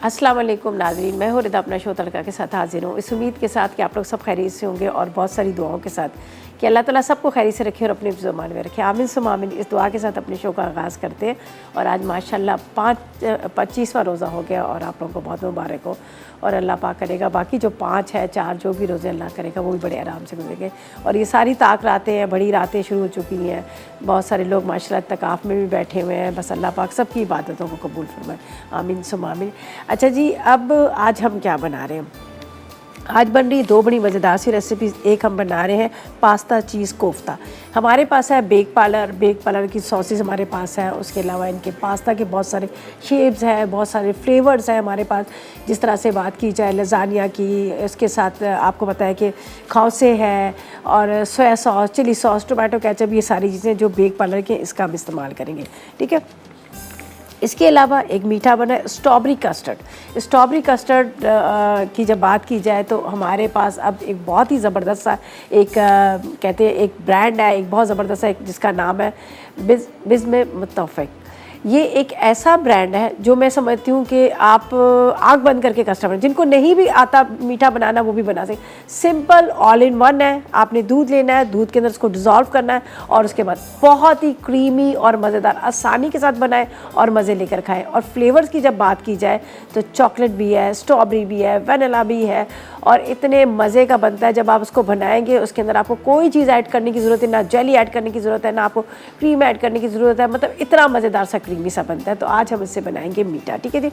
अस्सलाम वालेकुम नाज़रीन, मैं हूँ रिदा अपना शो तड़का के साथ हाजिर हूँ। इस उम्मीद के साथ कि आप लोग सब खैरियत से होंगे और बहुत सारी दुआओं के साथ कि अल्लाह ताला सबको खैरियत से रखे और अपने ज़ुबान में रखे। आमीन सुम आमीन। इस दुआ के साथ अपने शो का आगाज़ करते हैं और आज माशाल्लाह 25वां रोज़ा हो गया और आप लोगों को बहुत मुबारक हो। और अल्लाह पाक करेगा बाकी जो 5 है 4 जो भी रोज़े अल्लाह करेगा वो भी बड़े आराम से गुजरेंगे। और ये सारी ताक रातें हैं, बड़ी रातें शुरू हो चुकी हैं। बहुत सारे लोग माशाल्लाह तकाफ़ में भी बैठे हुए हैं। बस अल्लाह पाक सबकी इबादतों को कबूल फरमाए। आमीन सुम आमीन। अच्छा जी, अब आज हम क्या बना रहे हैं? आज बन रही 2 बड़ी मज़ेदार सी रेसिपीज़। एक हम बना रहे हैं पास्ता चीज़ कोफ्ता। हमारे पास है बेक पार्लर की सॉसेस हमारे पास है। उसके अलावा इनके पास्ता के बहुत सारे शेप्स हैं, बहुत सारे फ्लेवर्स हैं हमारे पास। जिस तरह से बात की जाए लज़ानिया की, इसके साथ आपको पता है कि खौसे है और soya sauce, chilli sauce, tomato ketchup, ये सारी चीज़ें जो बेक पार्लर के इसका हम इस्तेमाल करेंगे। ठीक है। इसके अलावा एक मीठा बना है स्ट्रॉबेरी कस्टर्ड की जब बात की जाए तो हमारे पास अब एक बहुत ही ज़बरदस्त सा एक कहते हैं एक ब्रांड है, एक बहुत ज़बरदस्त सा एक जिसका नाम है बिज़्म मुत्तफ़िक। ये एक ऐसा ब्रांड है जो मैं समझती हूँ कि आप आँख बंद करके कस्टमर जिनको नहीं भी आता मीठा बनाना वो भी बना सकते। सिंपल ऑल इन वन है। आपने दूध लेना है, दूध के अंदर उसको डिज़ोल्व करना है और उसके बाद बहुत ही क्रीमी और मज़ेदार आसानी के साथ बनाएं और मज़े लेकर खाएं। और फ्लेवर्स की जब बात की जाए तो चॉकलेट भी है, स्ट्रॉबेरी भी है, वनीला भी है और इतने मज़े का बनता है। जब आप उसको बनाएंगे उसके अंदर आपको कोई चीज़ ऐड करने की ज़रूरत है, ना जेली ऐड करने की ज़रूरत है, ना आपको क्रीम ऐड करने की ज़रूरत है। मतलब इतना मज़ेदार सा क्रीमी सा बनता है। तो आज हम इससे बनाएंगे मीठा। ठीक है जी।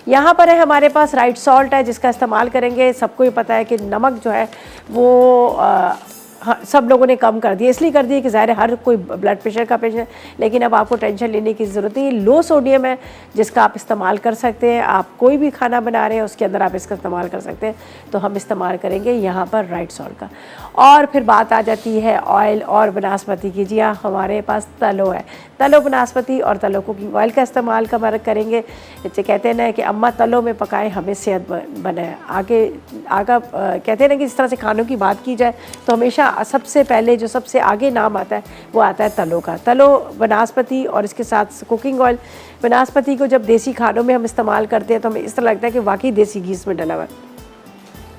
यहाँ पर है हमारे पास राइट सॉल्ट है जिसका इस्तेमाल करेंगे। सबको ही पता है कि नमक जो है वो हाँ, सब लोगों ने कम कर दिया। इसलिए कर दिया कि ज़ाहिर हर कोई ब्लड प्रेशर का पेशेंट, लेकिन अब आपको टेंशन लेने की ज़रूरत नहीं। लो सोडियम है जिसका आप इस्तेमाल कर सकते हैं। आप कोई भी खाना बना रहे हैं उसके अंदर आप इसका इस्तेमाल कर सकते हैं। तो हम इस्तेमाल करेंगे यहाँ पर राइट सॉल्ट का। और फिर बात आ जाती है ऑयल और बनास्पति की। जी हाँ, हमारे पास तलो है। तलो बनास्पति और तलो कुकिंग ऑयल का इस्तेमाल करेंगे। जैसे कहते हैं ना कि अम्मा तलो में पकाएं हमें सेहत बनाए। आगा कहते हैं ना कि जिस तरह से खानों की बात की जाए तो हमेशा सबसे पहले जो सबसे आगे नाम आता है वो आता है तलो का। तलो बनास्पति और इसके साथ कुकिंग ऑयल। बनास्पति को जब देसी खानों में हम इस्तेमाल करते हैं तो हमें इस तरह लगता है कि वाकई देसी घी इसमें डला हुआ है।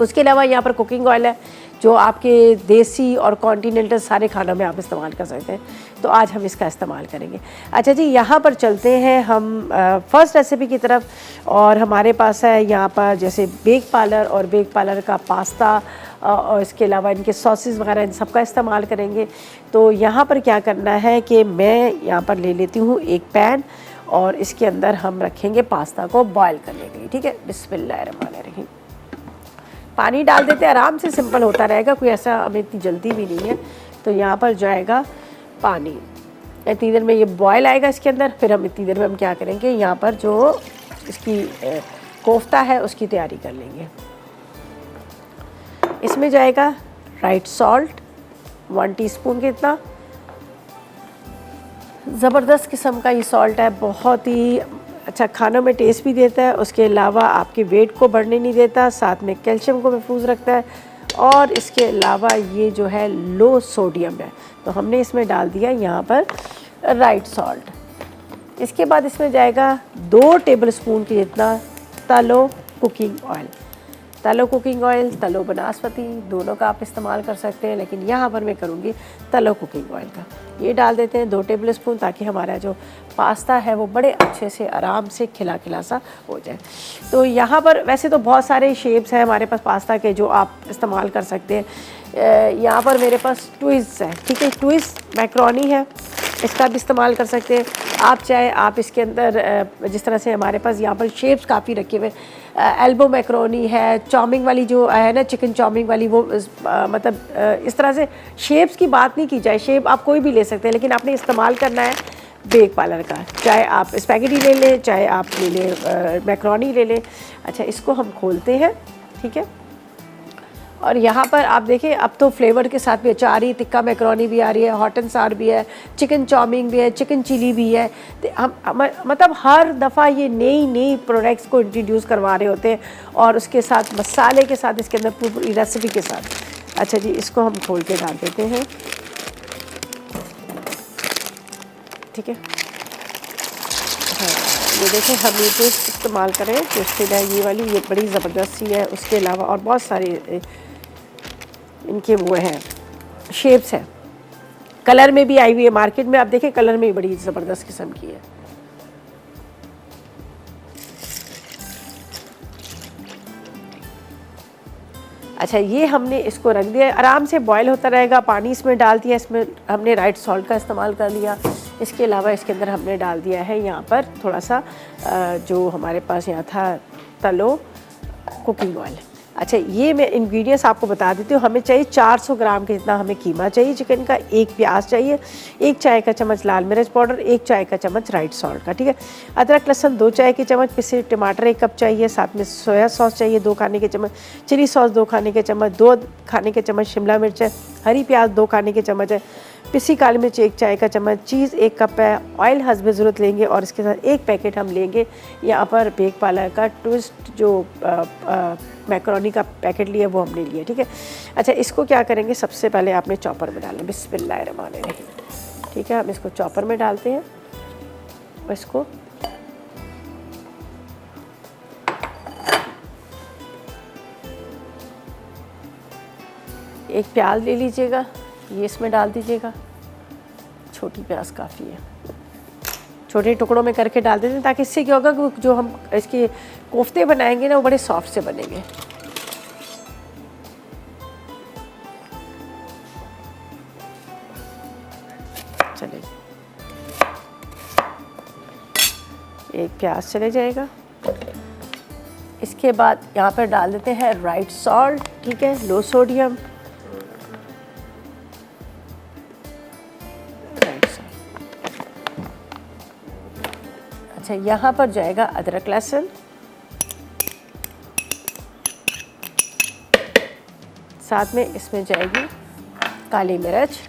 उसके अलावा यहाँ पर कुकिंग ऑयल है जो आपके देसी और कॉन्टिनेंटल सारे खानों में आप इस्तेमाल कर सकते हैं। तो आज हम इसका इस्तेमाल करेंगे। अच्छा जी, यहाँ पर चलते हैं हम फर्स्ट रेसिपी की तरफ। और हमारे पास है यहाँ पर जैसे बेक पार्लर का पास्ता और इसके अलावा इनके सॉसेस वगैरह इन सब का इस्तेमाल करेंगे। तो यहाँ पर क्या करना है कि मैं यहाँ पर ले लेती हूँ एक पैन और इसके अंदर हम रखेंगे पास्ता को बॉयल करने के लिए। ठीक है। बिस्मिल्लाहिर्रहमानिर्रहीम। पानी डाल देते हैं, आराम से सिंपल होता रहेगा, कोई ऐसा हमें इतनी जल्दी भी नहीं है। तो यहाँ पर जाएगा पानी। इतनी देर में ये बॉयल आएगा इसके अंदर। फिर हम इतनी देर में हम क्या करेंगे, यहाँ पर जो इसकी कोफ्ता है उसकी तैयारी कर लेंगे। इसमें जाएगा राइट सॉल्ट 1 टीस्पून के इतना। ज़बरदस्त किस्म का ये सॉल्ट है, बहुत ही अच्छा खानों में टेस्ट भी देता है। उसके अलावा आपके वेट को बढ़ने नहीं देता, साथ में कैल्शियम को महफूज रखता है और इसके अलावा ये जो है लो सोडियम है। तो हमने इसमें डाल दिया यहाँ पर राइट सॉल्ट। इसके बाद इसमें जाएगा 2 टेबलस्पून के जितना तलो कुकिंग ऑयल। तलो कुकिंग ऑयल, तलो बनास्पति दोनों का आप इस्तेमाल कर सकते हैं, लेकिन यहाँ पर मैं करूँगी तलो कुकिंग ऑयल का। ये डाल देते हैं 2 टेबलस्पून ताकि हमारा जो पास्ता है वो बड़े अच्छे से आराम से खिला खिला सा हो जाए। तो यहाँ पर वैसे तो बहुत सारे शेप्स हैं हमारे पास पास्ता के जो आप इस्तेमाल कर सकते हैं। यहाँ पर मेरे पास ट्विस्ट है। ठीक है। ट्विस्ट मैक्रोनी है, इसका भी इस्तेमाल कर सकते हैं आप। चाहे आप इसके अंदर जिस तरह से हमारे पास यहाँ पर शेप्स काफ़ी रखे हुए, एल्बो मैक्रोनी है, चाउमिंग वाली जो है ना चिकन चाउमिंग वाली, वो मतलब इस तरह से शेप्स की बात नहीं की जाए। शेप आप कोई भी ले सकते हैं, लेकिन आपने इस्तेमाल करना है बेक पार्लर का। चाहे आप स्पैगेटी ले लें, चाहे आप ले लें मैक्रोनी ले लें। अच्छा, इसको हम खोलते हैं। ठीक है। और यहाँ पर आप देखें अब तो फ्लेवर के साथ भी अच्छा आ रही है। टिक्का मैक्रोनी भी आ रही है, हॉट एंड सार भी है, चिकन चाउमिंग भी है, चिकन चिली भी है। तो हम मतलब हर दफ़ा ये नई प्रोडक्ट्स को इंट्रोड्यूस करवा रहे होते हैं और उसके साथ मसाले के साथ इसके अंदर पूरी रेसिपी के साथ। अच्छा जी, इसको हम खोल के डाल देते हैं। ठीक है। ये देखें हम ये पेस्ट इस्तेमाल करें ट्विस्टेड है ये वाली, ये बड़ी ज़बरदस्त सी है। उसके अलावा और बहुत सारे इनके वो हैं शेप्स हैं, कलर में भी आई हुई है मार्केट में, आप देखें कलर में भी बड़ी ज़बरदस्त किस्म की है। अच्छा, ये हमने इसको रख दिया, आराम से बॉयल होता रहेगा। पानी इसमें डाल दिया, इसमें हमने राइट सॉल्ट का इस्तेमाल कर लिया। इसके अलावा इसके अंदर हमने डाल दिया है यहाँ पर थोड़ा सा जो हमारे पास यहाँ था तलो कुकिंग ऑयल। अच्छा, ये मैं इंग्रेडिएंट्स आपको बता देती हूँ। हमें चाहिए 400 ग्राम के जितना हमें कीमा चाहिए चिकन का, 1 प्याज चाहिए, 1 चाय का चम्मच लाल मिर्च पाउडर, 1 चाय का चम्मच राइट सॉल्ट का, ठीक है। अदरक लहसुन 2 चाय के चम्मच, पिसे टमाटर 1 कप चाहिए, साथ में सोया सॉस चाहिए 2 खाने के चम्मच, चिली सॉस 2 खाने के चम्मच, 2 खाने के चम्मच शिमला मिर्च है, हरी प्याज 2 खाने के चम्मच है, पिसी काली मिर्च 1 चाय का चम्मच, चीज़ 1 कप है, ऑयल हस्ब ज़रूरत लेंगे और इसके साथ 1 पैकेट हम लेंगे यहाँ पर बेक पार्लर का ट्विस्ट जो मैकरोनी का पैकेट लिया वो हमने लिया, ठीक है। अच्छा, इसको क्या करेंगे, सबसे पहले आपने चॉपर में डालना, बिस्मिल्लाहिर्रहमानिर्रहीम, ठीक है। हम इसको चॉपर में डालते हैं, इसको एक प्याज ले लीजिएगा, ये इसमें डाल दीजिएगा, छोटी प्याज काफ़ी है, छोटे टुकड़ों में करके डाल देते हैं ताकि इससे क्या होगा कि जो हम इसके कोफ्ते बनाएंगे ना वो बड़े सॉफ्ट से बनेंगे। चलिए, एक प्याज चले जाएगा। इसके बाद यहाँ पर डाल देते हैं राइट सॉल्ट, ठीक है, लो सोडियम, यहाँ पर जाएगा अदरक लहसुन, साथ में इसमें जाएगी काली मिर्च,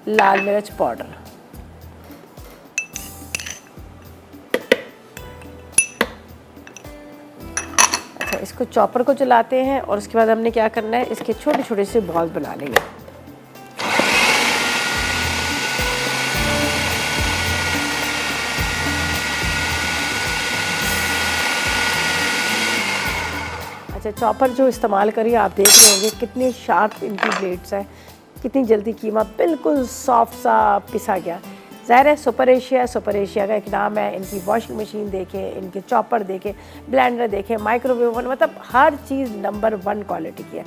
लाल मिर्च पाउडर, अच्छा इसको चॉपर को चलाते हैं और उसके बाद हमने क्या करना है, इसके छोटे छोटे से बॉल बना लेंगे। अच्छा, चॉपर जो इस्तेमाल करिए आप देख रहे होंगे कितने शार्प इनकी ब्लेड्स हैं, कितनी जल्दी कीमा बिल्कुल सॉफ्ट सा पिसा गया। ज़ाहिर है सुपर एशिया का एक नाम है। इनकी वॉशिंग मशीन देखें, इनके चॉपर देखें, ब्लेंडर देखें, माइक्रोवेव ओवन, मतलब हर चीज़ नंबर 1 क्वालिटी की है।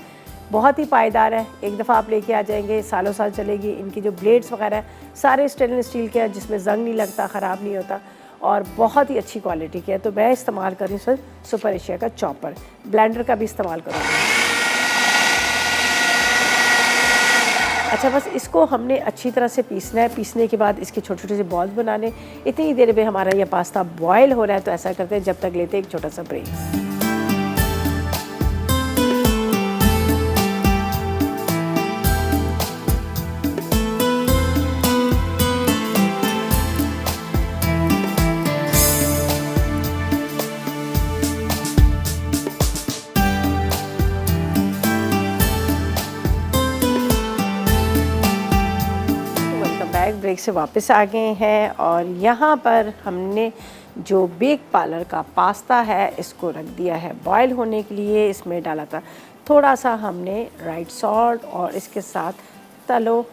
बहुत ही पायदार है, एक दफ़ा आप लेके आ जाएंगे सालों साल चलेगी। इनकी जो ब्लेड्स वगैरह हैं सारे स्टेनलेस स्टील के हैं जिसमें जंग नहीं लगता, ख़राब नहीं होता और बहुत ही अच्छी क्वालिटी के है। तो मैं इस्तेमाल कर रही हूँ सर सुपर एशिया का चॉपर, ब्लेंडर का भी इस्तेमाल करूँगी। अच्छा, बस इसको हमने अच्छी तरह से पीसना है। पीसने के बाद इसके छोटे छोटे से बॉल्स बनाने। इतनी देर में हमारा ये पास्ता बॉयल हो रहा है, तो ऐसा करते हैं जब तक लेते हैं एक छोटा सा ब्रेक। ब्रेक से वापस आ गए हैं और यहाँ पर हमने जो बेक पार्लर का पास्ता है इसको रख दिया है बॉयल होने के लिए। इसमें डाला था थोड़ा सा हमने राइट सॉल्ट और इसके साथ तलो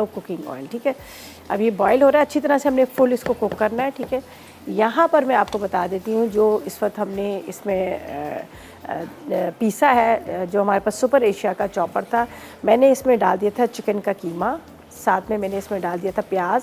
कुकिंग ऑयल, ठीक है। अब ये बॉयल हो रहा है अच्छी तरह से, हमने फुल इसको कुक करना है, ठीक है। यहाँ पर मैं आपको बता देती हूँ जो इस वक्त हमने इसमें पीसा है, जो हमारे पास सुपर एशिया का चॉपर था, मैंने इसमें डाल दिया था चिकन का कीमा, साथ में मैंने इसमें डाल दिया था प्याज,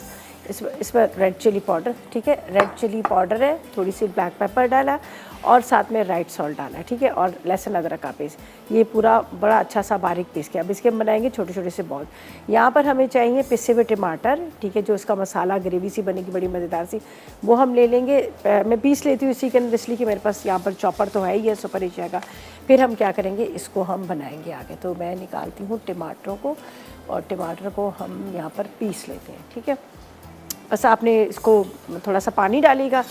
इसमें रेड चिली पाउडर, ठीक है, रेड चिली पाउडर है, थोड़ी सी ब्लैक पेपर डाला और साथ में राइट सॉल्ट डाला, ठीक है, और लहसुन अदरक का पेस्ट, ये पूरा बड़ा अच्छा सा बारीक पीस के अब इसके बनाएंगे छोटे छोटे से बॉल। यहाँ पर हमें चाहिए पिसे हुए टमाटर, ठीक है, जो इसका मसाला ग्रेवी सी बनेगी बड़ी मज़ेदार सी, वो हम ले लेंगे। मैं पीस लेती हूँ इसी के अंदर इसलिए कि मेरे पास यहाँ पर चॉपर तो है ही है सुपर एशिया का। फिर हम क्या करेंगे, इसको हम बनाएंगे आगे। तो मैं निकालती हूँ टमाटरों को और टमाटर को हम यहाँ पर पीस लेते हैं, ठीक है। बस आपने इसको थोड़ा सा पानी डालिएगा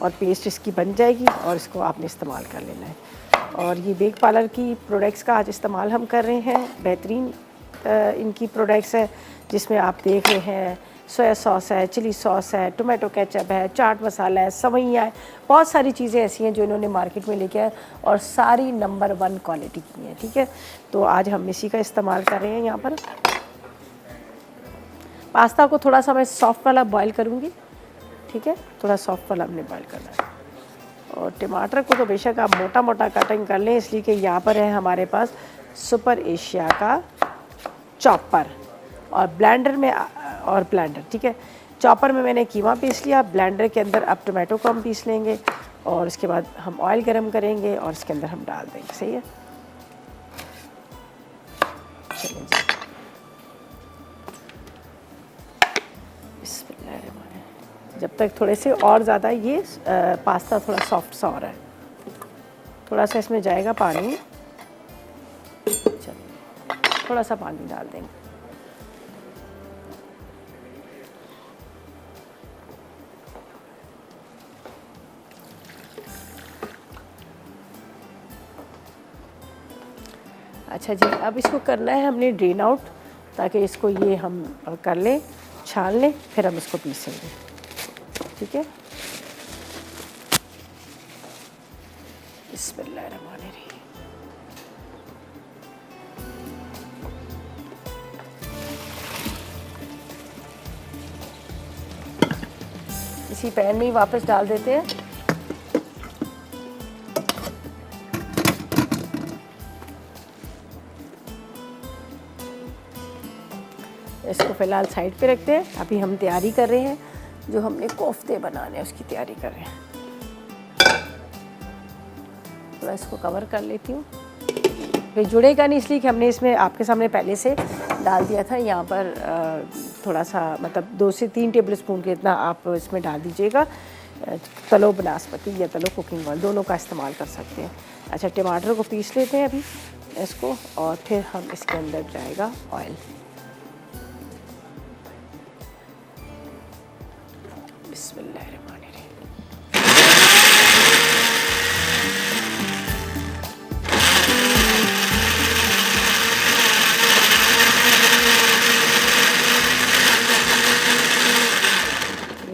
और पेस्ट इसकी बन जाएगी और इसको आपने इस्तेमाल कर लेना है। और ये बेक पार्लर की प्रोडक्ट्स का आज इस्तेमाल हम कर रहे हैं, बेहतरीन इनकी प्रोडक्ट्स है जिसमें आप देख रहे हैं सोया सॉस है, चिली सॉस है, टोमेटो केचप है, चाट मसाला है, सवैयाँ है, बहुत सारी चीज़ें ऐसी हैं जो इन्होंने मार्केट में लेके आए और सारी नंबर 1 क्वालिटी की हैं। ठीक है, तो आज हम इसी का इस्तेमाल कर रहे हैं। यहाँ पर पास्ता को थोड़ा सा मैं सॉफ्ट वाला बॉईल करूँगी। ठीक है, थोड़ा सॉफ्ट वाला हमने बॉईल करना है। और टमाटर को तो बेशक आप मोटा मोटा कटिंग कर लें, इसलिए कि यहाँ पर है हमारे पास सुपर एशिया का चॉपर और ब्लेंडर में और ब्लेंडर। ठीक है, चॉपर में मैंने कीमा पीस लिया, ब्लेंडर के अंदर अब टोमेटो को हम पीस लेंगे और इसके बाद हम ऑयल गरम करेंगे और इसके अंदर हम डाल देंगे। सही है, चलिए जी। जब तक थोड़े से और ज़्यादा ये पास्ता थोड़ा सॉफ्ट सा हो रहा है, थोड़ा सा इसमें जाएगा पानी। चलिए थोड़ा सा पानी डाल देंगे। अच्छा जी, अब इसको करना है हमने ड्रेन आउट, ताकि इसको ये हम कर लें, छान लें, फिर हम इसको पीसेंगे। ठीक है, बिस्मिल्लाहिर्रहमानिर्रहीम। इसी पैन में ही वापस डाल देते हैं। इसको फ़िलहाल साइड पे रखते हैं। अभी हम तैयारी कर रहे हैं, जो हमने कोफ्ते बनाने हैं उसकी तैयारी कर रहे हैं। थोड़ा इसको कवर कर लेती हूँ, फिर जुड़ेगा नहीं, इसलिए कि हमने इसमें आपके सामने पहले से डाल दिया था। यहाँ पर थोड़ा सा मतलब 2 से 3 टेबल स्पून के इतना आप इसमें डाल दीजिएगा। तलो बनास्पति या तलो कुकिंग ऑयल, दोनों का इस्तेमाल कर सकते हैं। अच्छा, टमाटर को पीस लेते हैं अभी इसको, और फिर हम इसके अंदर जाएगा ऑयल। बिस्मिल्लाहिर्रहमानिर्रहीम।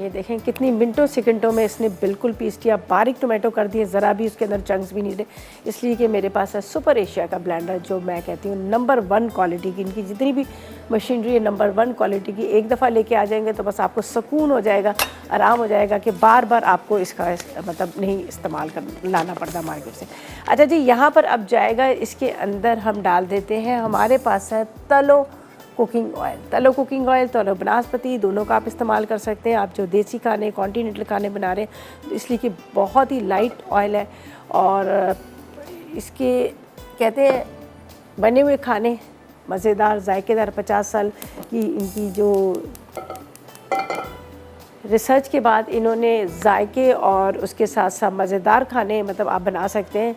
ये देखें कितनी मिनटों सेकंडों में इसने बिल्कुल पीस दिया, बारीक टोमेटो कर दिए, ज़रा भी उसके अंदर चंक्स भी नहीं थे। इसलिए कि मेरे पास है सुपर एशिया का ब्लेंडर, जो मैं कहती हूँ नंबर 1 क्वालिटी की। इनकी जितनी भी मशीनरी है नंबर 1 क्वालिटी की। एक दफ़ा लेके आ जाएंगे तो बस आपको सुकून हो जाएगा, आराम हो जाएगा कि बार बार आपको इसका मतलब नहीं इस्तेमाल कर लाना पड़ता मार्केट से। अच्छा जी, यहाँ पर अब जाएगा, इसके अंदर हम डाल देते हैं, हमारे पास है तलो कुकिंग ऑयल। तलो कुकिंग ऑयल, तलो बनास्पति, दोनों का आप इस्तेमाल कर सकते हैं। आप जो देसी खाने, कॉन्टिनेंटल खाने बना रहे हैं, इसलिए कि बहुत ही लाइट ऑयल है और इसके कहते हैं बने हुए खाने मज़ेदार, जायकेदार। 50 साल की इनकी जो रिसर्च के बाद इन्होंने जायके और उसके साथ साथ मज़ेदार खाने मतलब आप बना सकते हैं।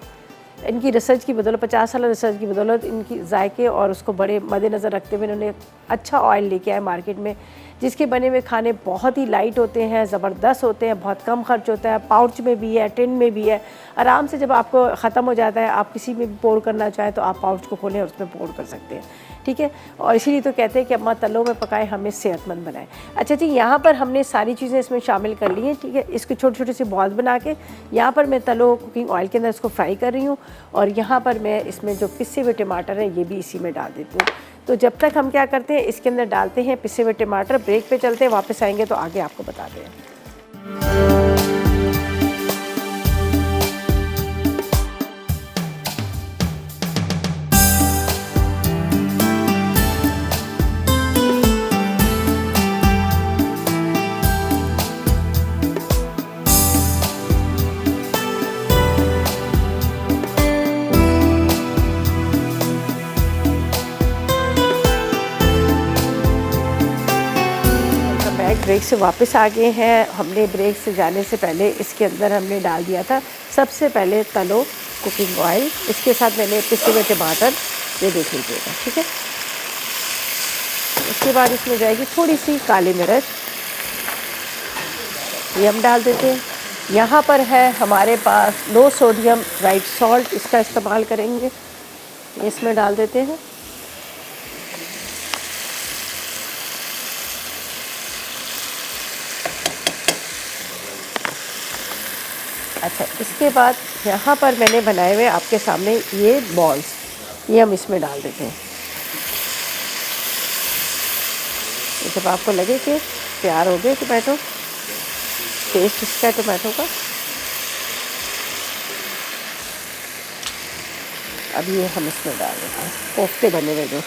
इनकी रिसर्च की बदौलत, 50 साल रिसर्च की बदौलत, इनकी जायके और उसको बड़े मद्देनज़र रखते हुए इन्होंने अच्छा ऑयल लेके आए मार्केट में, जिसके बने हुए खाने बहुत ही लाइट होते हैं, ज़बरदस्त होते हैं, बहुत कम खर्च होता है। पाउच में भी है, टिन में भी है। आराम से जब आपको ख़त्म हो जाता है, आप किसी में भी पोर करना चाहें तो आप पाउच को खोलें और उसमें पोर कर सकते हैं। ठीक है, और इसीलिए तो कहते हैं कि अम्मा तलों में पकाए, हमें सेहतमंद बनाए। अच्छा जी, यहाँ पर हमने सारी चीज़ें इसमें शामिल कर ली हैं। ठीक है, इसके छोटे छोटे से बॉल्स बना के यहाँ पर मैं तलो कुकिंग ऑयल के अंदर इसको फ्राई कर रही हूँ, और यहाँ पर मैं इसमें जो पिसे हुए टमाटर हैं ये भी इसी में डाल देती हूँ। तो जब तक हम क्या करते हैं, इसके अंदर डालते हैं पिसे हुए टमाटर। ब्रेक पे चलते हैं, वापस आएंगे तो आगे आपको बताते हैं। ब्रेक से वापस आ गए हैं। हमने ब्रेक से जाने से पहले इसके अंदर हमने डाल दिया था सबसे पहले तलो कुकिंग ऑयल, इसके साथ मैंने पिसे हुए टमाटर, ये देख लीजिएगा। ठीक है, उसके बाद इसमें जाएगी थोड़ी सी काली मिर्च, ये हम डाल देते हैं। यहाँ पर है हमारे पास लो सोडियम वाइट सॉल्ट, इसका इस्तेमाल करेंगे, इसमें डाल देते हैं। अच्छा, इसके बाद यहाँ पर मैंने बनाए हुए आपके सामने ये बॉल्स, ये हम इसमें डाल देते हैं। जब आपको लगे कि तैयार हो गए टोमेटो, टेस्ट इसका टोमेटो का, अब ये हम इसमें डाल देते हैं कोफ्ते बने हुए जो।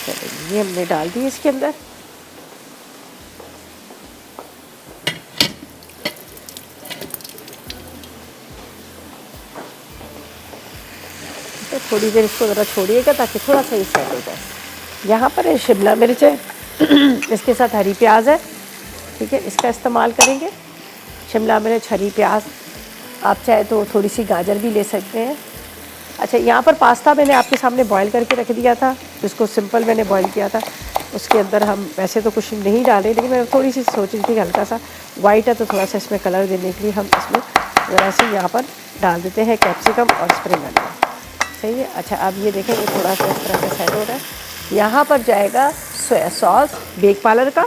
चलिए ये हमने डाल दी इसके अंदर। तो थोड़ी देर इसको ज़रा छोड़िएगा ताकि थोड़ा सा ही सेट हो जाए। यहाँ पर शिमला मिर्च है, इसके साथ हरी प्याज है, ठीक है, इसका इस्तेमाल करेंगे। शिमला मिर्च, हरी प्याज, आप चाहे तो थोड़ी सी गाजर भी ले सकते हैं। अच्छा, यहाँ पर पास्ता मैंने आपके सामने बॉईल करके रख दिया था, जिसको सिंपल मैंने बॉईल किया था। उसके अंदर हम वैसे तो कुछ नहीं डालें, लेकिन मैं थोड़ी सी सोच रही थी हल्का सा वाइट है तो थोड़ा सा इसमें कलर देने के लिए हम इसमें ज़रा सी यहाँ पर डाल देते हैं कैप्सिकम और स्प्रिंग अनियन। सही है। अच्छा, अब ये देखें ये थोड़ा सा इस तरह से सेट हो रहा है। यहाँ पर जाएगा सोया सॉस बेक पार्लर का,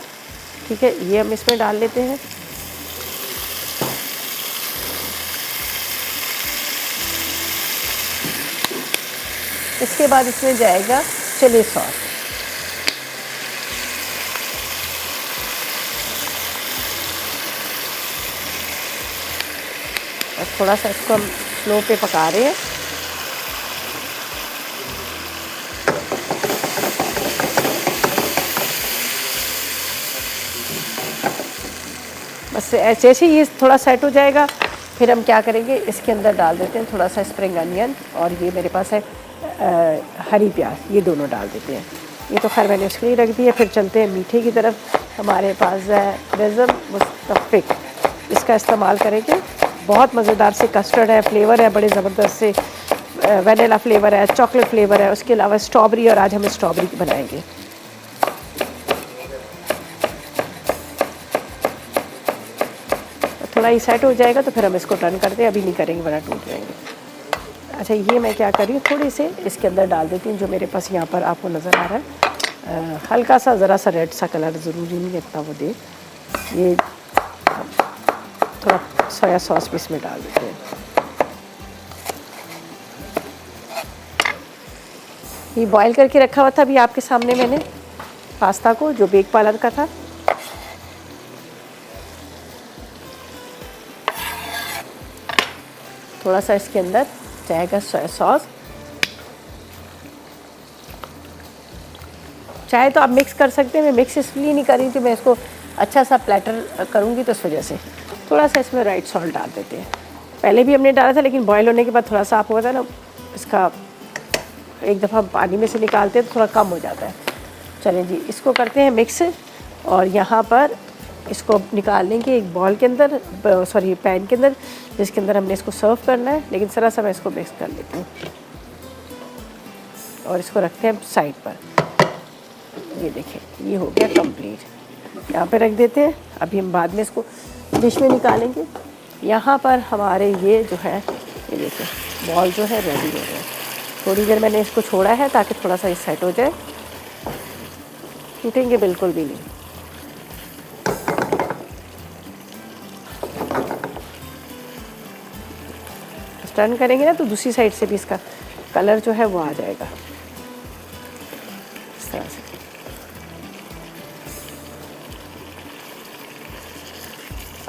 ठीक है, ये हम इसमें डाल लेते हैं। इसके बाद इसमें जाएगा चिली सॉस, और थोड़ा सा इसको हम स्लो पे पका रहे हैं। बस जैसे ही ये थोड़ा सेट हो जाएगा, फिर हम क्या करेंगे, इसके अंदर डाल देते हैं थोड़ा सा स्प्रिंग अनियन, और ये मेरे पास है हरी प्याज, ये दोनों डाल देते हैं। ये तो खैर मैंने उसके लिए रख दिया। फिर चलते हैं मीठे की तरफ। हमारे पास है रज़म मुस्तफ़िक, इसका इस्तेमाल करेंगे। बहुत मज़ेदार से कस्टर्ड है, फ्लेवर है बड़े ज़बरदस्त से, वनीला फ्लेवर है, चॉकलेट फ्लेवर है, उसके अलावा स्ट्रॉबेरी, और आज हम स्ट्रॉबेरी की बनाएंगे। थोड़ा ही सेट हो जाएगा तो फिर हम इसको टर्न करते हैं, अभी नहीं करेंगे वरना टूट जाएंगे। अच्छा, ये मैं क्या कर रही हूँ, थोड़े से इसके अंदर डाल देती हूँ, जो मेरे पास यहाँ पर आपको नज़र आ रहा है, हल्का सा ज़रा सा रेड सा कलर, ज़रूरी नहीं इतना वो दे। ये थोड़ा सोया सॉस भी इसमें डाल देते हैं। ये बॉईल करके रखा हुआ था अभी आपके सामने मैंने पास्ता को, जो बेक पार्लर का था। थोड़ा सा इसके अंदर जाएगा सोया सॉस, चाहे तो आप मिक्स कर सकते हैं। मैं मिक्स इसलिए नहीं कर रही थी, मैं इसको अच्छा सा प्लेटर करूँगी तो इस वजह से। थोड़ा सा इसमें राइट सॉल्ट डाल देते हैं। पहले भी हमने डाला था, लेकिन बॉईल होने के बाद थोड़ा सा आपको पता है ना, इसका एक दफ़ा पानी में से निकालते हैं तो थोड़ा कम हो जाता है। चलें जी, इसको करते हैं मिक्स, और यहाँ पर इसको निकाल लेंगे एक बॉल के अंदर, सॉरी पैन के अंदर, जिसके अंदर हमने इसको सर्व करना है। लेकिन ज़रा सा मैं इसको मिक्स कर लेती हूँ और इसको रखते हैं साइड पर। ये देखें, ये हो गया कंप्लीट, यहाँ पे रख देते हैं। अभी हम बाद में इसको डिश में निकालेंगे। यहाँ पर हमारे ये जो है, ये देखें बॉल जो है रेडी हो रहे हैं। थोड़ी देर मैंने इसको छोड़ा है ताकि थोड़ा सा सेट हो जाए, टूटेंगे बिल्कुल भी नहीं। टर्न करेंगे ना तो दूसरी साइड से भी इसका कलर जो है वो आ जाएगा इस तरह से।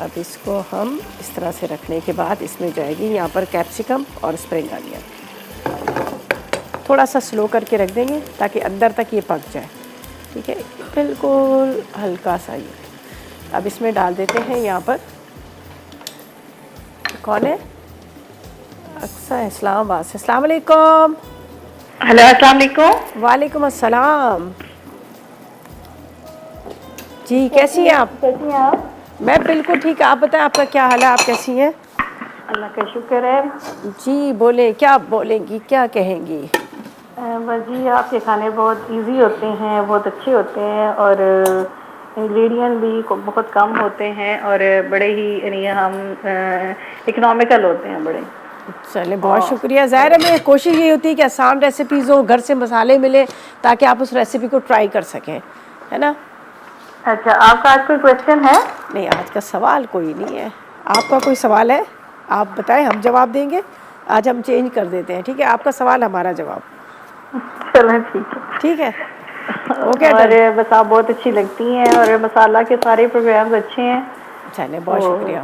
अब इसको हम इस तरह से रखने के बाद इसमें जाएगी यहाँ पर कैप्सिकम और स्प्रिंग अनियन। थोड़ा सा स्लो करके रख देंगे ताकि अंदर तक ये पक जाए, ठीक है, बिल्कुल हल्का सा ये। अब इसमें डाल देते हैं यहाँ पर, कौन है, अक्सा इस्लामाबाद से। अस्सलाम वालेकुम। हेलो, अस्सलाम वालेकुम। वालेकुम अस्सलाम जी, कैसी हैं आप? कैसी हैं आप? मैं बिल्कुल ठीक। आप बताएं, आपका क्या हाल है, आप कैसी हैं? अल्लाह का शुक्र है। जी बोले, क्या बोलेंगी, क्या कहेंगी? बस जी, आपके खाने बहुत इजी होते हैं, बहुत अच्छे होते हैं, और इंग्रेडिएंट भी बहुत कम होते हैं और बड़े ही यानी हम इकोनॉमिकल होते हैं बड़े। चले बहुत शुक्रिया। ज़ाहिर है मेरी कोशिश ये होती है कि आसान रेसिपीज़ हो, घर से मसाले मिले, ताकि आप उस रेसिपी को ट्राई कर सकें, है ना। अच्छा, आपका आज कोई क्वेश्चन है? नहीं, आज का सवाल कोई नहीं है। आपका कोई सवाल है आप बताएं, हम जवाब देंगे। आज हम चेंज कर देते हैं, ठीक है, आपका सवाल हमारा जवाब। चलो ठीक है। ठीक है, ओके। और बस आप बहुत अच्छी लगती हैं और मसाला के सारे प्रोग्राम्स अच्छे हैं। चले बहुत शुक्रिया।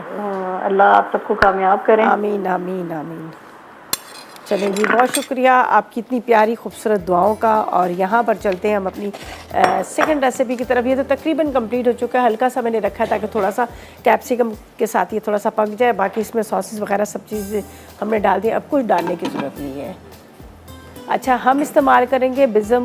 अल्लाह आप सबको कामयाब करें। आमीन आमीन आमीन। चलें जी, बहुत शुक्रिया आपकी इतनी प्यारी खूबसूरत दुआओं का। और यहाँ पर चलते हैं हम अपनी सेकंड रेसिपी की तरफ। ये तो तकरीबन कंप्लीट हो चुका है, हल्का सा मैंने रखा है ताकि थोड़ा सा कैप्सिकम के साथ ये थोड़ा सा पक जाए। बाकी इसमें सॉसेस वगैरह सब चीज़ें हमने डाल दी, अब कुछ डालने की ज़रूरत नहीं है। अच्छा, हम इस्तेमाल करेंगे बिज़म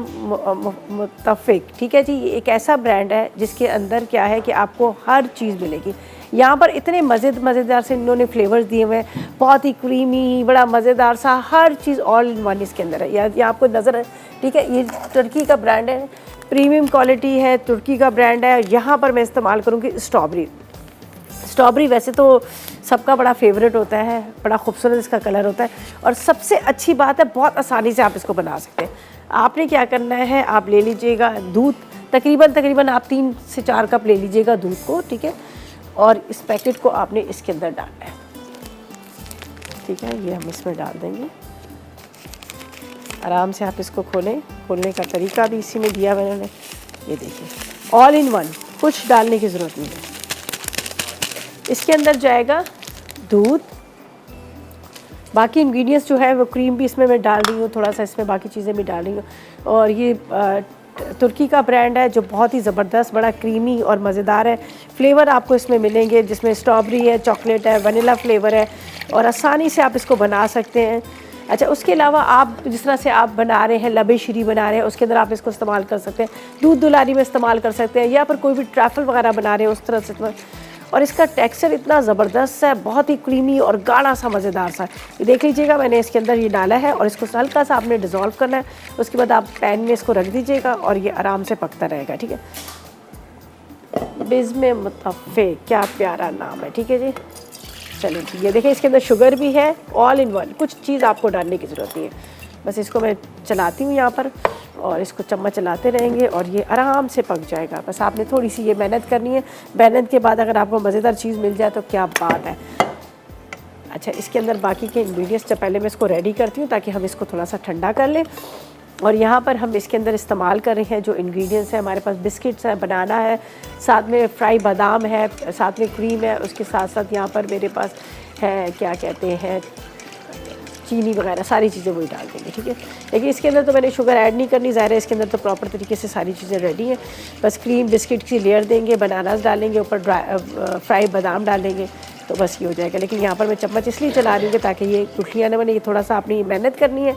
मुत्तफ़िक, ठीक है जी। ये एक ऐसा ब्रांड है जिसके अंदर क्या है कि आपको हर चीज़ मिलेगी। यहाँ पर इतने मज़ेदार से इन्होंने फ्लेवर्स दिए हुए हैं, बहुत ही क्रीमी, बड़ा मज़ेदार सा, हर चीज़ ऑल इन वन इसके अंदर है। ये आपको नज़र है, ठीक है। ये तुर्की का ब्रांड है, प्रीमियम क्वालिटी है, तुर्की का ब्रांड है। यहाँ पर मैं इस्तेमाल करूँगी स्ट्रॉबेरी वैसे तो सबका बड़ा फेवरेट होता है, बड़ा खूबसूरत इसका कलर होता है। और सबसे अच्छी बात है, बहुत आसानी से आप इसको बना सकते हैं। आपने क्या करना है, आप ले लीजिएगा दूध, तकरीबन आप 3 से 4 कप ले लीजिएगा दूध को, ठीक है। और इस पैकेट को आपने इसके अंदर डालना है, ठीक है। ये हम इसमें डाल देंगे। आराम से आप इसको खोलें, खोलने का तरीका भी इसी में दिया हुआ मैंने। ये देखिए, ऑल इन वन, कुछ डालने की ज़रूरत नहीं है। इसके अंदर जाएगा दूध, बाकी इंग्रेडिएंट्स जो है वो क्रीम भी इसमें मैं डाल रही हूँ, थोड़ा सा इसमें बाकी चीज़ें भी डाल रही हूँ। और ये तुर्की का ब्रांड है जो बहुत ही ज़बरदस्त, बड़ा क्रीमी और मज़ेदार है। फ्लेवर आपको इसमें मिलेंगे जिसमें स्ट्रॉबेरी है, चॉकलेट है, वनीला फ्लेवर है, और आसानी से आप इसको बना सकते हैं। अच्छा, उसके अलावा आप जिस तरह से आप बना रहे हैं, लबे शीरी बना रहे हैं, उसके अंदर आप इसको इस्तेमाल कर सकते हैं। दूध दुलारी में इस्तेमाल कर सकते हैं, या फिर कोई भी ट्रैफल वगैरह बना रहे हैं उस तरह से। और इसका टेक्सचर इतना ज़बरदस्त है, बहुत ही क्रीमी और गाढ़ा सा, मज़ेदार सा। ये देख लीजिएगा, मैंने इसके अंदर ये डाला है और इसको हल्का सा आपने डिज़ोल्व करना है। उसके बाद आप पैन में इसको रख दीजिएगा और ये आराम से पकता रहेगा, ठीक है। बिज़म मुत्तफ़िक, क्या प्यारा नाम है, ठीक है जी। चलिए जी, ये देखिए इसके अंदर शुगर भी है, ऑल इन वन, कुछ चीज़ आपको डालने की ज़रूरत नहीं है। बस इसको मैं चलाती हूँ यहाँ पर, और इसको चम्मच चलाते रहेंगे और ये आराम से पक जाएगा। बस आपने थोड़ी सी ये मेहनत करनी है। मेहनत के बाद अगर आपको मज़ेदार चीज़ मिल जाए तो क्या बात है। अच्छा, इसके अंदर बाकी के इंग्रेडिएंट्स जब पहले मैं इसको रेडी करती हूँ ताकि हम इसको थोड़ा सा ठंडा कर लें। और यहाँ पर हम इसके अंदर इस्तेमाल कर रहे हैं जो इंग्रेडिएंट्स हैं, हमारे पास बिस्किट्स है, बनाना है, साथ में फ्राई बादाम है, साथ में क्रीम है, उसके साथ साथ यहाँ पर मेरे पास है क्या कहते हैं, चीनी वगैरह, सारी चीज़ें वही डाल देंगे, ठीक है। लेकिन इसके अंदर तो मैंने शुगर ऐड नहीं करनी, ज़ाहिर है इसके अंदर तो प्रॉपर तरीके से सारी चीज़ें रेडी हैं। बस क्रीम बिस्किट की लेयर देंगे, बनानास डालेंगे, ऊपर फ्राई बादाम डालेंगे, तो बस ये हो जाएगा। लेकिन यहाँ पर मैं चम्मच इसलिए चला रही हूँ ताकि ये गुठलियाँ न बने। ये थोड़ा सा अपनी मेहनत करनी है,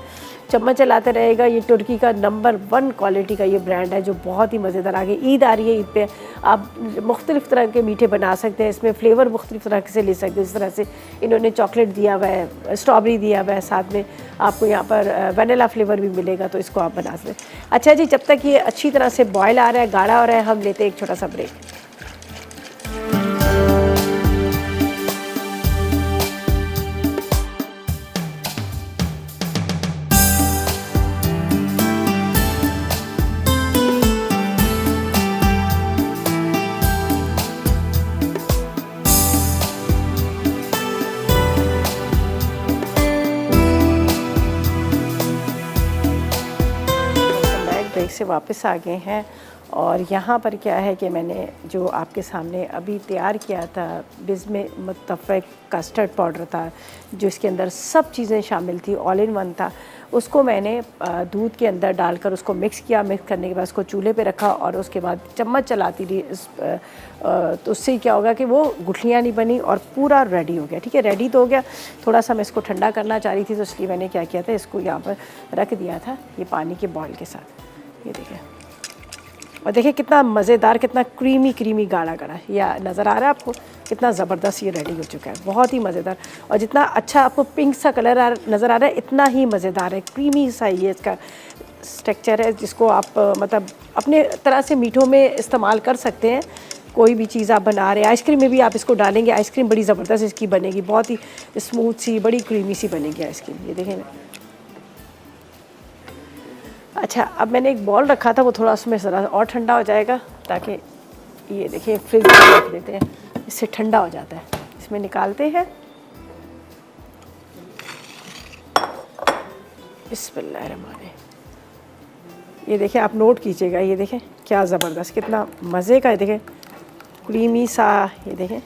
चम्मच चलाते रहेगा। ये तुर्की का नंबर 1 क्वालिटी का ये ब्रांड है जो बहुत ही मज़ेदार। आगे ईद आ रही है, ईद पे आप मुख्तलिफ़ तरह के मीठे बना सकते हैं, इसमें फ्लेवर मुख्तलिफ़ तरह से ले सकते हैं। जिस तरह से इन्होंने चॉकलेट दिया हुआ है, स्ट्रॉबेरी दिया हुआ है, साथ में आपको यहाँ पर वनीला फ्लेवर भी मिलेगा, तो इसको आप बना सकते हैं। अच्छा जी, जब तक ये अच्छी तरह से बॉयल आ रहा है, गाढ़ा हो रहा है, हम लेते हैं एक छोटा सा ब्रेक। ब्रेक से वापस आ गए हैं और यहाँ पर क्या है कि मैंने जो आपके सामने अभी तैयार किया था बिज़म मुत्तफ़िक कस्टर्ड पाउडर था, जो इसके अंदर सब चीज़ें शामिल थी, ऑल इन वन था। उसको मैंने दूध के अंदर डालकर उसको मिक्स किया। मिक्स करने के बाद उसको चूल्हे पे रखा और उसके बाद चम्मच चलाती रही। तो उससे क्या होगा कि वो गुठलियाँ नहीं बनी और पूरा रेडी हो गया, ठीक है। रेडी तो हो गया, थोड़ा सा मैं इसको ठंडा करना चाह रही थी, तो इसलिए मैंने क्या किया था, इसको यहाँ पर रख दिया था ये पानी के बॉयल के साथ, ये देखिए। और देखिए कितना मज़ेदार, कितना क्रीमी क्रीमी गाढ़ा गाढ़ा, या नज़र आ रहा है आपको कितना ज़बरदस्त ये रेडी हो चुका है, बहुत ही मज़ेदार। और जितना अच्छा आपको पिंक सा कलर नज़र आ रहा है, इतना ही मज़ेदार है, क्रीमी सा ये इसका टेक्सचर है, जिसको आप मतलब अपने तरह से मीठों में इस्तेमाल कर सकते हैं। कोई भी चीज़ आप बना रहे हैं, आइसक्रीम में भी आप इसको डालेंगे, आइसक्रीम बड़ी ज़बरदस्त इसकी बनेगी, बहुत ही स्मूथ सी, बड़ी क्रीमी सी बनेगी आइसक्रीम। ये देखें। अच्छा, अब मैंने एक बॉल रखा था, वो थोड़ा उसमें ज़रा और ठंडा हो जाएगा, ताकि ये देखिए फ्रिज में रख देते हैं, इससे ठंडा हो जाता है। इसमें निकालते हैं, बिस्मिल्लाहिर्रहमानिर्रहीम। ये देखें, आप नोट कीजिएगा, ये देखें क्या ज़बरदस्त, कितना मज़े का है, देखें क्रीमी सा, ये देखें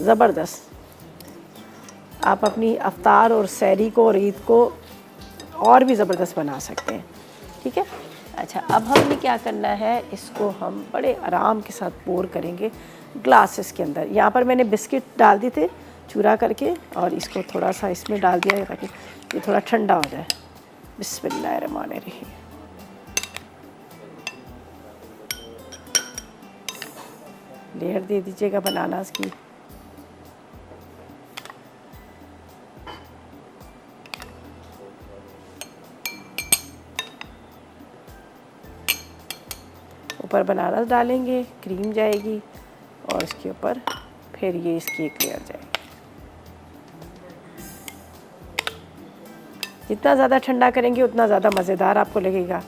ज़बरदस्त। आप अपनी अफ्तार और सहरी को और ईद को और भी ज़बरदस्त बना सकते हैं, ठीक है। अच्छा, अब हमने क्या करना है, इसको हम बड़े आराम के साथ पोर करेंगे ग्लासेस के अंदर। यहाँ पर मैंने बिस्किट डाल दिए थे चूरा करके, और इसको थोड़ा सा इसमें डाल दिया ताकि ये थोड़ा ठंडा हो जाए। बिस्मिल्लाहिर्रहमानिर्रहीम। लेयर दे दीजिएगा बनानास की। ऊपर बनानास डालेंगे, क्रीम जाएगी, और इसके ऊपर फिर ये इसकी एक लेयर जाएगी। जितना ज़्यादा ठंडा करेंगे उतना ज़्यादा मज़ेदार आपको लगेगा।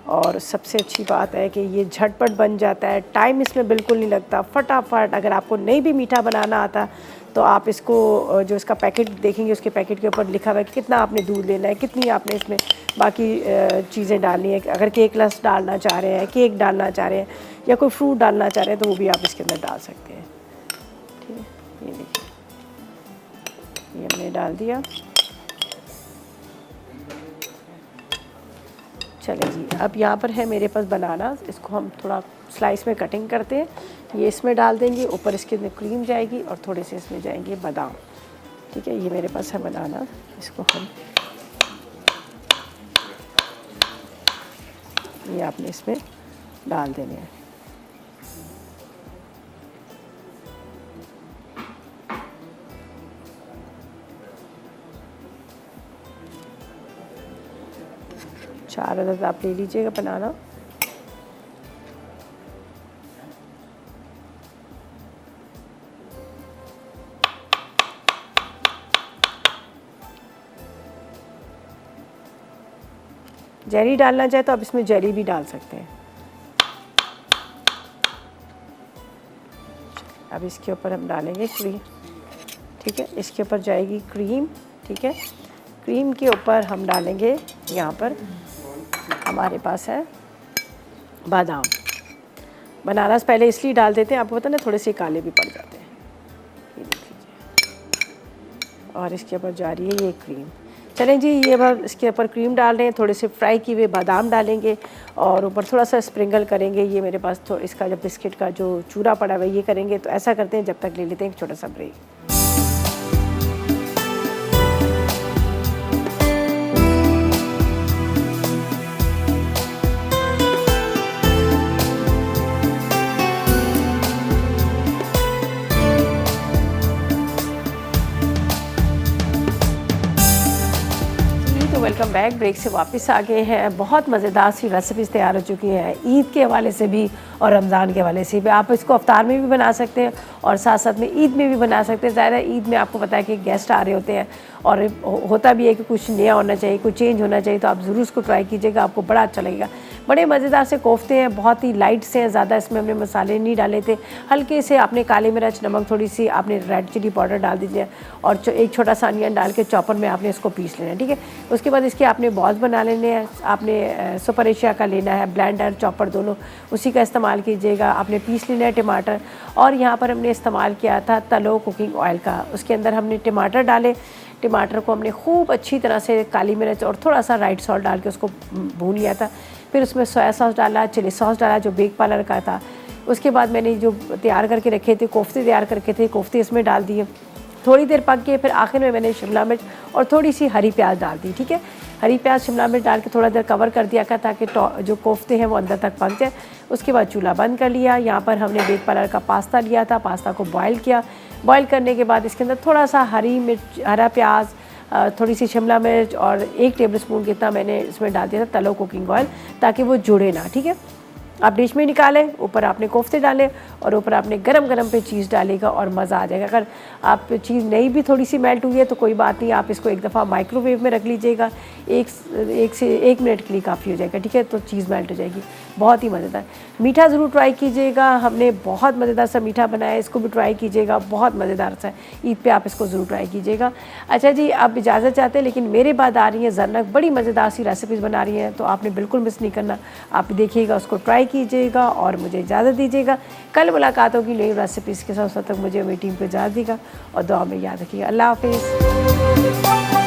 और सबसे अच्छी बात है कि ये झटपट बन जाता है, टाइम इसमें बिल्कुल नहीं लगता, फटाफट। अगर आपको नहीं भी मीठा बनाना आता तो आप इसको, जो इसका पैकेट देखेंगे उसके पैकेट के ऊपर लिखा हुआ है कि कितना आपने दूध लेना है, कितनी आपने इसमें बाकी चीज़ें डालनी है। अगर केक रस डालना चाह रहे हैं, केक डालना चाह रहे हैं, या कोई फ्रूट डालना चाह रहे हैं, तो वो भी आप इसके अंदर डाल सकते हैं, ठीक है। ये देखिए, ये हमने डाल दिया। चलें जी, अब यहाँ पर है मेरे पास बनाना, इसको हम थोड़ा स्लाइस में कटिंग करते हैं। ये इसमें डाल देंगे, ऊपर इसके अंदर क्रीम जाएगी, और थोड़े से इसमें जाएंगे बादाम, ठीक है। ये मेरे पास है बनाना, इसको हम, ये आपने इसमें डाल देने हैं। चार अदद आप ले लीजिएगा बनाना। जेली डालना चाहे तो आप इसमें जेली भी डाल सकते हैं। अब इसके ऊपर हम डालेंगे क्रीम, ठीक है। इसके ऊपर जाएगी क्रीम, ठीक है। क्रीम के ऊपर हम डालेंगे, यहाँ पर हमारे पास है बादाम। बनानास पहले इसलिए डाल देते हैं, आपको पता ना, थोड़े से काले भी पड़ जाते हैं। ये देख लीजिए, और इसके ऊपर जा रही है ये क्रीम। चलें जी, ये बार इसके ऊपर क्रीम डाल रहे हैं, थोड़े से फ्राई किए हुए बादाम डालेंगे, और ऊपर थोड़ा सा स्प्रिंगल करेंगे। ये मेरे पास तो इसका जब बिस्किट का जो चूरा पड़ा हुआ है, ये करेंगे। तो ऐसा करते हैं, जब तक ले लेते हैं एक छोटा सा ब्रेक। Welcome back. ब्रेक से वापस आ गए हैं। बहुत मज़ेदार सी रेसिपीज़ तैयार हो चुकी हैं ईद के हवाले से भी और रमज़ान के हवाले से भी। आप इसको अफ्तार में भी बना सकते हैं और साथ साथ में ईद में भी बना सकते हैं। ज़्यादा ईद में आपको पता है कि गेस्ट आ रहे होते हैं और होता भी है कि कुछ नया होना चाहिए, कुछ चेंज होना चाहिए, तो आप ज़रूर उसको ट्राई कीजिएगा, आपको बड़ा अच्छा लगेगा। बड़े मज़ेदार से कोफ्ते हैं, बहुत ही लाइट से हैं, ज़्यादा इसमें हमने मसाले नहीं डाले थे। हल्के से आपने काली मिर्च, नमक, थोड़ी सी आपने रेड चिली पाउडर डाल दीजिए, और एक छोटा सा अनियन डाल के चॉपर में आपने इसको पीस लेना है, ठीक है। उसके बाद इसके आपने बॉल्स बना लेने हैं। आपने सुपर एशिया का लेना है, ब्लेंडर चॉपर दोनों, उसी का इस्तेमाल कीजिएगा। आपने पीस लेना है टमाटर, और यहाँ पर हमने इस्तेमाल किया था तलो कुकिंग ऑयल का। उसके अंदर हमने टमाटर डाले, टमाटर को हमने खूब अच्छी तरह से काली मिर्च और थोड़ा सा राइट सॉल्ट डाल के उसको भून लिया था। फिर उसमें सोया सॉस डाला, चिली सॉस डाला जो बेक पार्लर का था। उसके बाद मैंने जो तैयार करके रखे थे कोफ्ते, तैयार करके थे कोफ्ते, इसमें डाल दिए। थोड़ी देर पक गए, फिर आखिर में मैंने शिमला मिर्च और थोड़ी सी हरी प्याज डाल दी। ठीक है, हरी प्याज शिमला मिर्च डाल के थोड़ा देर कवर कर दिया था ताकि जो कोफ्ते हैं वो अंदर तक पक जाए। उसके बाद चूल्हा बंद कर लिया। यहाँ पर हमने वेट पार्लर का पास्ता लिया था, पास्ता को बॉयल किया। बॉयल करने के बाद इसके अंदर थोड़ा सा हरी मिर्च, हरा प्याज, थोड़ी सी शिमला मिर्च और 1 टेबलस्पून कितना मैंने इसमें डाल दिया था तलो कुकिंग ऑयल, ताकि वो जुड़े ना। ठीक है, आप डिश में निकालें, ऊपर आपने कोफ्ते डाले और ऊपर आपने गरम गरम पे चीज़ डालेगा और मज़ा आ जाएगा। अगर आप चीज़ नहीं भी थोड़ी सी मेल्ट हुई है तो कोई बात नहीं, आप इसको एक दफ़ा माइक्रोवेव में रख लीजिएगा, एक से 1 मिनट के लिए काफ़ी हो जाएगा। ठीक है, तो चीज़ मेल्ट हो जाएगी। बहुत ही मज़ेदार। मीठा ज़रूर ट्राई कीजिएगा, हमने बहुत मज़ेदार सा मीठा बनाया है, इसको भी ट्राई कीजिएगा, बहुत मज़ेदार सा है। ईद पे आप इसको ज़रूर ट्राई कीजिएगा। अच्छा जी, आप इजाज़त चाहते हैं, लेकिन मेरे बाद आ रही हैं ज़रनक, बड़ी मज़ेदार सी रेसिपीज़ बना रही हैं, तो आपने बिल्कुल मिस नहीं करना। आप देखिएगा, उसको ट्राई कीजिएगा और मुझे इजाज़त दीजिएगा। कल मुलाकात होगी नई रेसिपीज़ के साथ। उस वक्त तक मुझे मेरी टीम को इजाज़त दीजिएगा और दुआ में याद रखिएगा। अल्लाह हाफ़िज़।